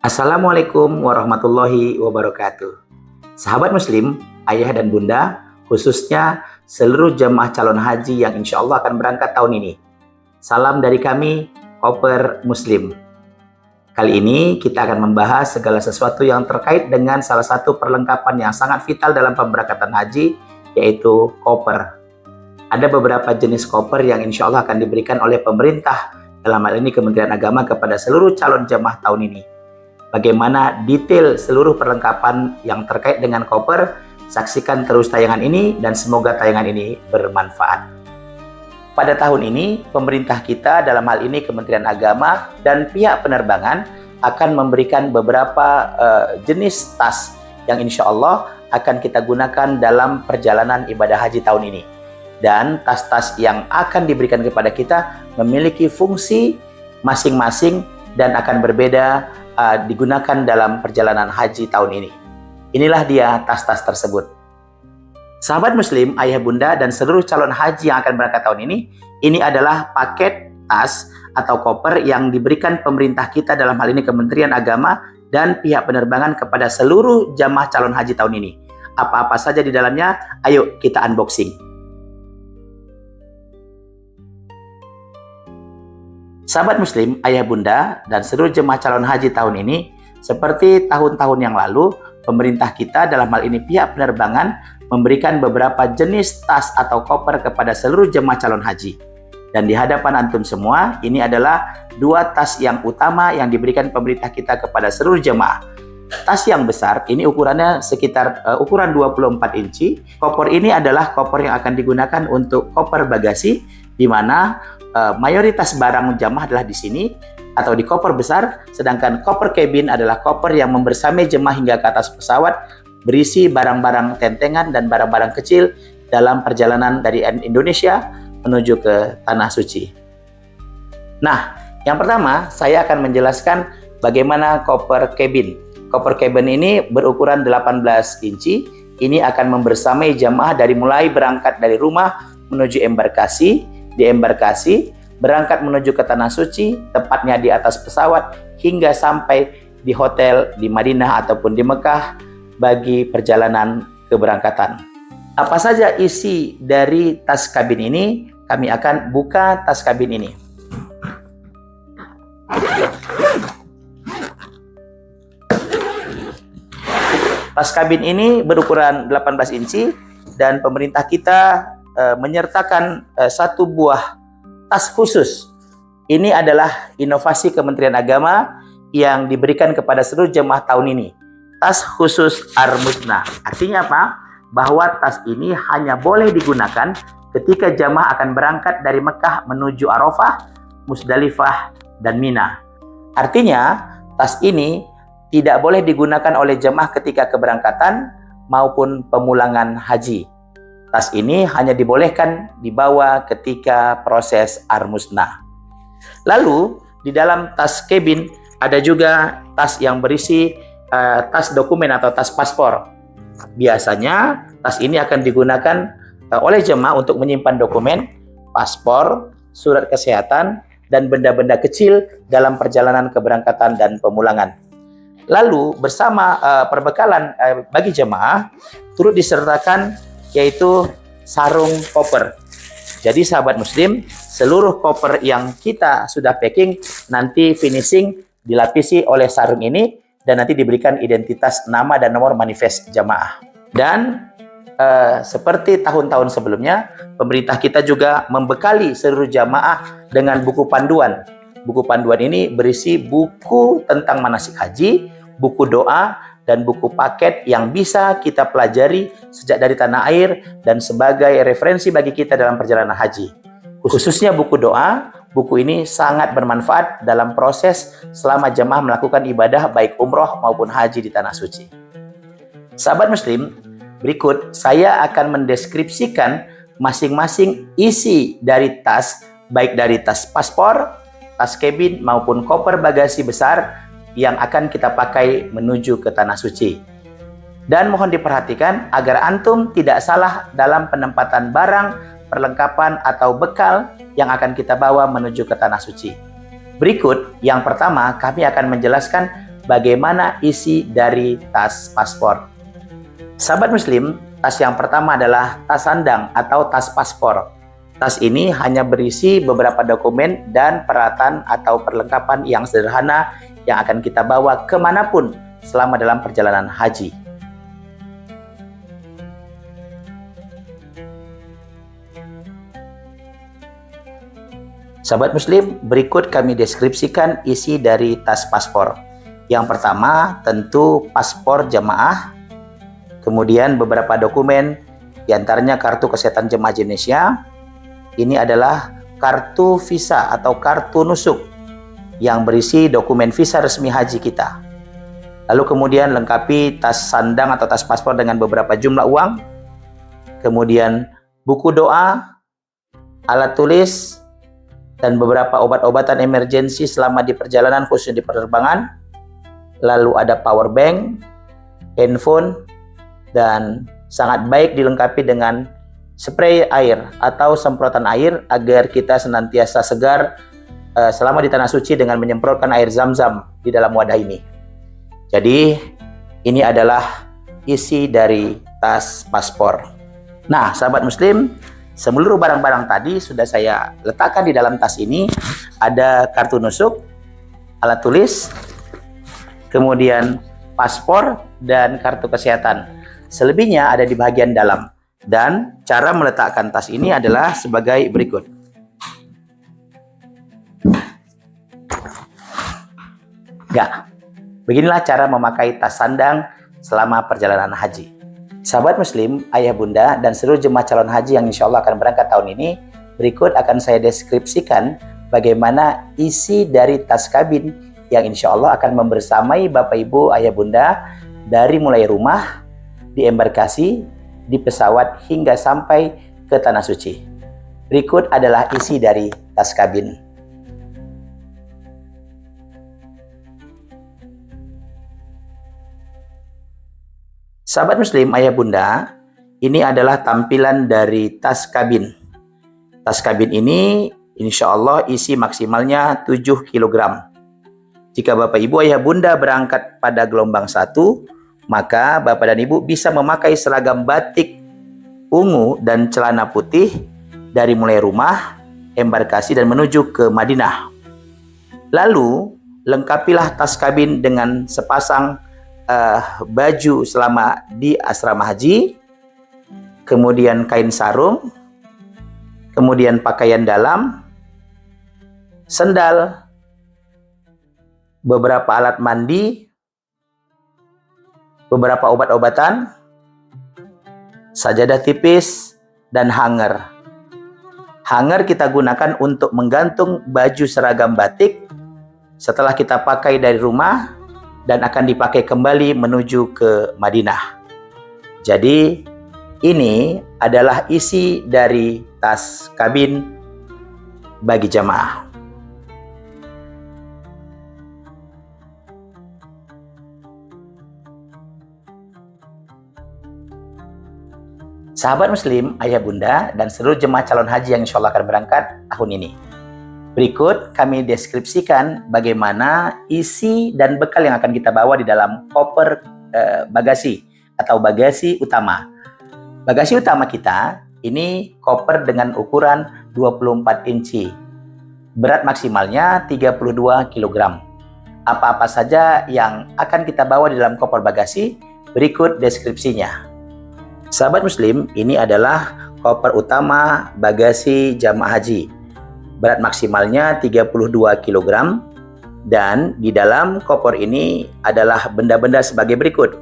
Assalamualaikum warahmatullahi wabarakatuh. Sahabat Muslim, ayah dan bunda, khususnya seluruh jemaah calon haji yang insya Allah akan berangkat tahun ini. Salam dari kami, Koper Muslim. Kali ini kita akan membahas segala sesuatu yang terkait dengan salah satu perlengkapan yang sangat vital dalam pemberangkatan haji, yaitu koper. Ada beberapa jenis koper yang insya Allah akan diberikan oleh pemerintah, dalam hal ini Kementerian Agama, kepada seluruh calon jemaah tahun ini. Bagaimana detail seluruh perlengkapan yang terkait dengan koper, saksikan terus tayangan ini dan semoga tayangan ini bermanfaat. Pada tahun ini, pemerintah kita dalam hal ini Kementerian Agama dan pihak penerbangan akan memberikan beberapa jenis tas yang insya Allah akan kita gunakan dalam perjalanan ibadah haji tahun ini. Dan tas-tas yang akan diberikan kepada kita memiliki fungsi masing-masing dan akan berbeda digunakan dalam perjalanan haji tahun ini. Inilah dia tas-tas tersebut. Sahabat Muslim, ayah bunda dan seluruh calon haji yang akan berangkat tahun ini adalah paket tas atau koper yang diberikan pemerintah kita, dalam hal ini Kementerian Agama dan pihak penerbangan, kepada seluruh jamaah calon haji tahun ini. Apa-apa saja di dalamnya? Ayo kita unboxing. Sahabat Muslim, ayah bunda dan seluruh jemaah calon haji tahun ini, seperti tahun-tahun yang lalu, pemerintah kita dalam hal ini pihak penerbangan memberikan beberapa jenis tas atau koper kepada seluruh jemaah calon haji. Dan di hadapan antum semua, ini adalah dua tas yang utama yang diberikan pemerintah kita kepada seluruh jemaah. Tas yang besar, ini ukurannya sekitar ukuran 24 inci. Koper ini adalah koper yang akan digunakan untuk koper bagasi, di mana mayoritas barang jamaah adalah di sini atau di koper besar, sedangkan koper cabin adalah koper yang membersamai jemaah hingga ke atas pesawat, berisi barang-barang tentengan dan barang-barang kecil dalam perjalanan dari Indonesia menuju ke Tanah Suci. Nah, yang pertama saya akan menjelaskan bagaimana koper cabin. Koper cabin ini berukuran 18 inci. Ini akan membersamai jamaah dari mulai berangkat dari rumah menuju embarkasi, di embarkasi, berangkat menuju ke Tanah Suci, tepatnya di atas pesawat, hingga sampai di hotel di Madinah ataupun di Mekah bagi perjalanan keberangkatan. Apa saja isi dari tas kabin ini? Kami akan buka tas kabin ini. Tas kabin ini berukuran 18 inci dan pemerintah kita menyertakan satu buah tas khusus. Ini adalah inovasi Kementerian Agama yang diberikan kepada seluruh jemaah tahun ini. Tas khusus Ar-Musna. Artinya apa? Bahwa tas ini hanya boleh digunakan ketika jemaah akan berangkat dari Mekah menuju Arafah, Musdalifah, dan Mina. Artinya, tas ini tidak boleh digunakan oleh jemaah ketika keberangkatan maupun pemulangan haji. Tas ini hanya dibolehkan dibawa ketika proses Ar-Musna. Lalu, di dalam tas cabin ada juga tas yang berisi tas dokumen atau tas paspor. Biasanya, tas ini akan digunakan oleh jemaah untuk menyimpan dokumen, paspor, surat kesehatan, dan benda-benda kecil dalam perjalanan keberangkatan dan pemulangan. Lalu, bersama perbekalan bagi jemaah, turut disertakan yaitu sarung koper. Jadi sahabat Muslim, seluruh koper yang kita sudah packing nanti finishing dilapisi oleh sarung ini dan nanti diberikan identitas nama dan nomor manifest jamaah. Dan seperti tahun-tahun sebelumnya, pemerintah kita juga membekali seluruh jamaah dengan buku panduan. Buku panduan ini berisi buku tentang manasik haji, buku doa, dan buku paket yang bisa kita pelajari sejak dari tanah air dan sebagai referensi bagi kita dalam perjalanan haji. Khususnya buku doa, buku ini sangat bermanfaat dalam proses selama jemaah melakukan ibadah baik umroh maupun haji di Tanah Suci. Sahabat Muslim, berikut saya akan mendeskripsikan masing-masing isi dari tas, baik dari tas paspor, tas cabin maupun koper bagasi besar yang akan kita pakai menuju ke Tanah Suci. Dan mohon diperhatikan agar antum tidak salah dalam penempatan barang, perlengkapan atau bekal yang akan kita bawa menuju ke Tanah Suci. Berikut yang pertama kami akan menjelaskan bagaimana isi dari tas paspor. Sahabat Muslim, tas yang pertama adalah tas sandang atau tas paspor. Tas ini hanya berisi beberapa dokumen dan peralatan atau perlengkapan yang sederhana yang akan kita bawa kemanapun selama dalam perjalanan haji. Sahabat Muslim, berikut kami deskripsikan isi dari tas paspor. Yang pertama tentu paspor jamaah, kemudian beberapa dokumen, diantaranya kartu kesehatan jemaah Indonesia. Ini adalah kartu visa atau kartu nusuk yang berisi dokumen visa resmi haji kita. Lalu kemudian lengkapi tas sandang atau tas paspor dengan beberapa jumlah uang, kemudian buku doa, alat tulis, dan beberapa obat-obatan emergensi selama di perjalanan khususnya di penerbangan. Lalu ada power bank, handphone, dan sangat baik dilengkapi dengan spray air atau semprotan air agar kita senantiasa segar selama di tanah suci dengan menyemprotkan air zam-zam di dalam wadah ini. Jadi ini adalah isi dari tas paspor. Nah, sahabat Muslim, seluruh barang-barang tadi sudah saya letakkan di dalam tas ini. Ada kartu nusuk, alat tulis, kemudian paspor, dan kartu kesehatan. Selebihnya ada di bagian dalam. Dan cara meletakkan tas ini adalah sebagai berikut. Ya, beginilah cara memakai tas sandang selama perjalanan haji. Sahabat Muslim, ayah bunda, dan seluruh jemaah calon haji yang insya Allah akan berangkat tahun ini, berikut akan saya deskripsikan bagaimana isi dari tas kabin yang insya Allah akan membersamai Bapak Ibu, ayah bunda, dari mulai rumah, di embarkasi, di pesawat, hingga sampai ke tanah suci. Berikut adalah isi dari tas kabin. Sahabat Muslim, ayah bunda, ini adalah tampilan dari tas kabin. Tas kabin ini insya Allah isi maksimalnya 7 kg. Jika Bapak Ibu ayah bunda berangkat pada gelombang 1, maka Bapak dan Ibu bisa memakai seragam batik ungu dan celana putih dari mulai rumah, embarkasi, dan menuju ke Madinah. Lalu lengkapilah tas kabin dengan sepasang baju selama di asrama haji, kemudian kain sarung, kemudian pakaian dalam, sendal, beberapa alat mandi, beberapa obat-obatan, sajadah tipis, dan hanger. Hanger kita gunakan untuk menggantung baju seragam batik setelah kita pakai dari rumah dan akan dipakai kembali menuju ke Madinah. Jadi ini adalah isi dari tas kabin bagi jamaah. Sahabat Muslim, ayah bunda, dan seluruh jemaah calon haji yang insya Allah akan berangkat tahun ini. Berikut kami deskripsikan bagaimana isi dan bekal yang akan kita bawa di dalam koper bagasi atau bagasi utama. Bagasi utama kita ini koper dengan ukuran 24 inci. Berat maksimalnya 32 kg. Apa-apa saja yang akan kita bawa di dalam koper bagasi, berikut deskripsinya. Sahabat Muslim, ini adalah koper utama bagasi jamaah haji. Berat maksimalnya 32 kg, dan di dalam koper ini adalah benda-benda sebagai berikut.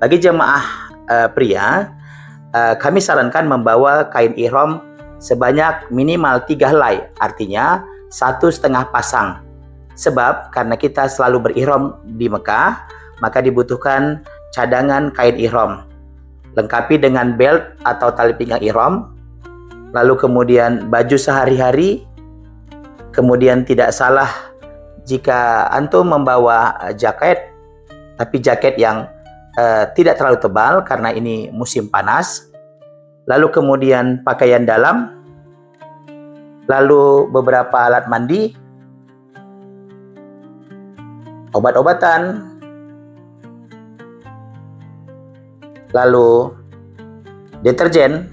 Bagi jemaah pria, kami sarankan membawa kain ihram sebanyak minimal 3 helai, artinya 1,5 pasang. Sebab karena kita selalu berihram di Mekah, maka dibutuhkan cadangan kain ihram. Lengkapi dengan belt atau tali pinggang ihram, lalu kemudian baju sehari-hari. Kemudian tidak salah jika antum membawa jaket, tapi jaket yang tidak terlalu tebal karena ini musim panas. Lalu kemudian pakaian dalam, lalu beberapa alat mandi, obat-obatan, lalu deterjen,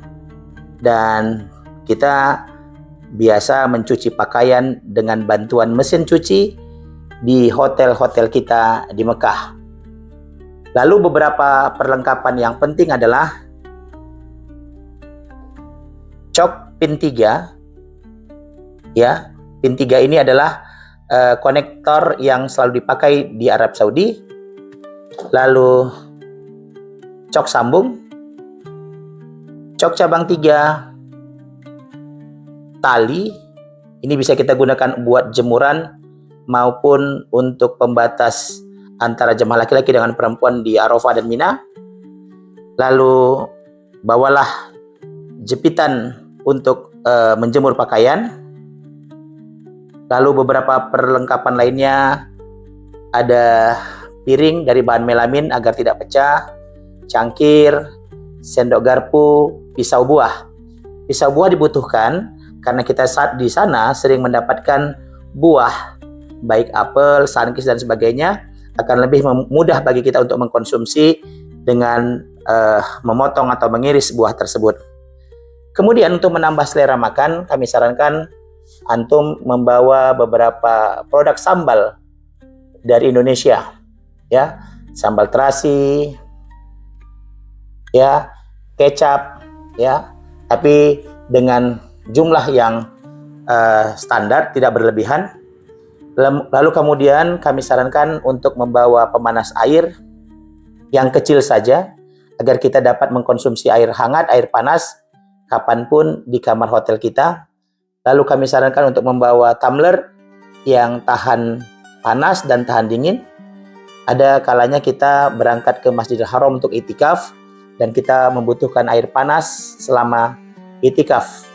dan kita biasa mencuci pakaian dengan bantuan mesin cuci di hotel-hotel kita di Mekah. Lalu beberapa perlengkapan yang penting adalah cok pin 3. Ya, pin 3 ini adalah konektor yang selalu dipakai di Arab Saudi. Lalu cok sambung, cok cabang 3, tali, ini bisa kita gunakan buat jemuran maupun untuk pembatas antara jemaah laki-laki dengan perempuan di Arafah dan Mina. Lalu bawalah jepitan untuk menjemur pakaian. Lalu beberapa perlengkapan lainnya, ada piring dari bahan melamin agar tidak pecah, cangkir, sendok garpu, pisau buah. Pisau buah dibutuhkan karena kita saat di sana sering mendapatkan buah, baik apel, sankis dan sebagainya, akan lebih mudah bagi kita untuk mengkonsumsi dengan memotong atau mengiris buah tersebut. Kemudian untuk menambah selera makan, kami sarankan antum membawa beberapa produk sambal dari Indonesia, ya, sambal terasi, ya, kecap, ya, tapi dengan jumlah yang standar, tidak berlebihan. Lalu kemudian kami sarankan untuk membawa pemanas air yang kecil saja agar kita dapat mengkonsumsi air hangat, air panas kapanpun di kamar hotel kita. Lalu kami sarankan untuk membawa tumbler yang tahan panas dan tahan dingin. Ada kalanya kita berangkat ke Masjidil Haram untuk itikaf dan kita membutuhkan air panas selama itikaf.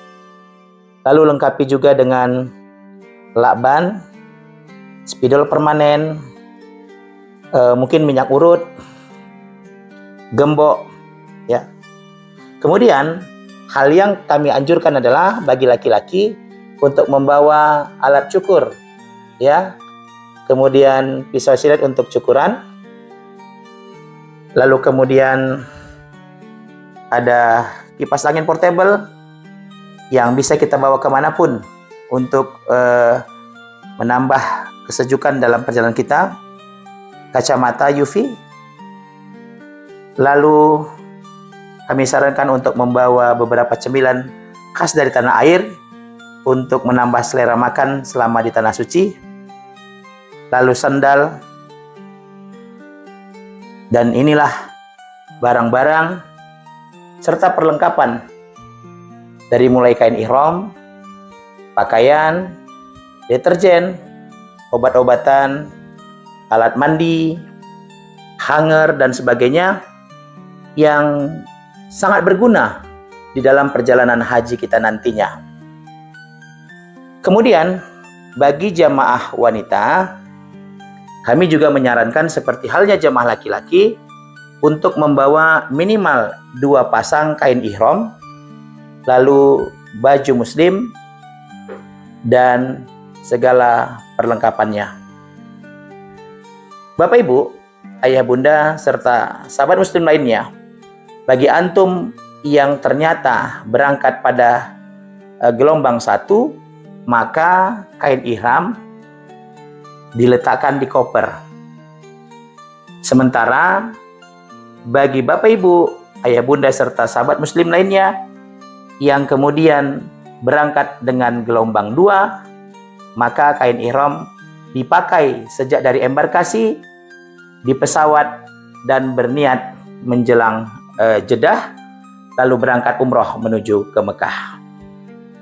Lalu lengkapi juga dengan lakban, spidol permanen, mungkin minyak urut, gembok, ya. Kemudian hal yang kami anjurkan adalah bagi laki-laki untuk membawa alat cukur, ya. Kemudian pisau silet untuk cukuran. Lalu kemudian ada kipas angin portable yang bisa kita bawa kemanapun untuk menambah kesejukan dalam perjalanan kita, kacamata UV. Lalu kami sarankan untuk membawa beberapa cemilan khas dari tanah air untuk menambah selera makan selama di tanah suci. Lalu sandal. Dan inilah barang-barang serta perlengkapan dari mulai kain ihram, pakaian, deterjen, obat-obatan, alat mandi, hanger, dan sebagainya yang sangat berguna di dalam perjalanan haji kita nantinya. Kemudian, bagi jamaah wanita, kami juga menyarankan seperti halnya jamaah laki-laki untuk membawa minimal 2 pasang kain ihram, lalu baju muslim, dan segala perlengkapannya. Bapak Ibu, ayah bunda, serta sahabat muslim lainnya, bagi antum yang ternyata berangkat pada gelombang 1, maka kain ihram diletakkan di koper. Sementara bagi Bapak Ibu, ayah bunda, serta sahabat muslim lainnya yang kemudian berangkat dengan gelombang 2, maka kain ihram dipakai sejak dari embarkasi di pesawat dan berniat menjelang Jeddah, lalu berangkat umroh menuju ke Mekah.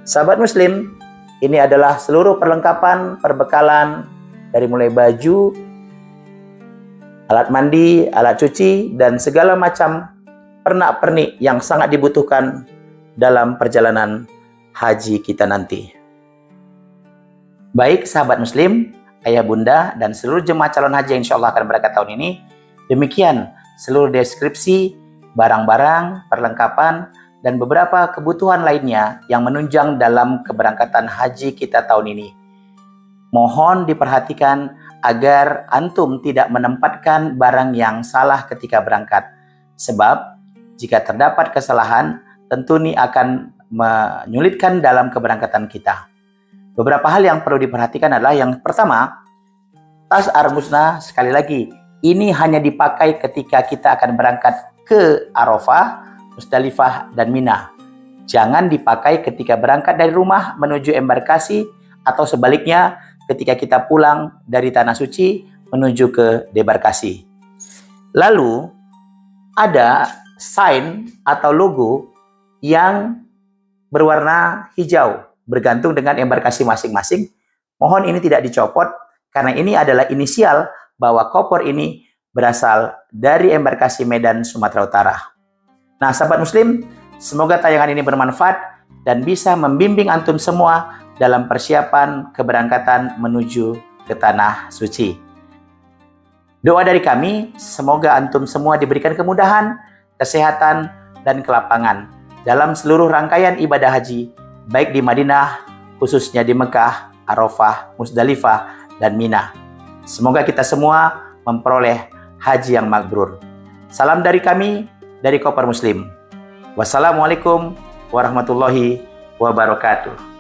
Sahabat muslim, ini adalah seluruh perlengkapan, perbekalan dari mulai baju, alat mandi, alat cuci, dan segala macam pernak-pernik yang sangat dibutuhkan dalam perjalanan haji kita nanti. Baik sahabat muslim, ayah bunda, dan seluruh jemaah calon haji yang insya Allah akan berangkat tahun ini, demikian seluruh deskripsi barang-barang, perlengkapan, dan beberapa kebutuhan lainnya yang menunjang dalam keberangkatan haji kita tahun ini. Mohon diperhatikan agar antum tidak menempatkan barang yang salah ketika berangkat. Sebab jika terdapat kesalahan, tentu ini akan menyulitkan dalam keberangkatan kita. Beberapa hal yang perlu diperhatikan adalah yang pertama, tas ar-musnah sekali lagi, ini hanya dipakai ketika kita akan berangkat ke Arafah, Musdalifah, dan Mina. Jangan dipakai ketika berangkat dari rumah menuju embarkasi atau sebaliknya ketika kita pulang dari Tanah Suci menuju ke debarkasi. Lalu ada sign atau logo yang berwarna hijau bergantung dengan embarkasi masing-masing. Mohon ini tidak dicopot karena ini adalah inisial bahwa koper ini berasal dari embarkasi Medan, Sumatera Utara. Nah, sahabat muslim, semoga tayangan ini bermanfaat dan bisa membimbing antum semua dalam persiapan keberangkatan menuju ke Tanah Suci. Doa dari kami, semoga antum semua diberikan kemudahan, kesehatan, dan kelapangan dalam seluruh rangkaian ibadah haji, baik di Madinah, khususnya di Mekah, Arafah, Musdalifah, dan Mina. Semoga kita semua memperoleh haji yang mabrur. Salam dari kami, dari Koper Muslim. Wassalamualaikum warahmatullahi wabarakatuh.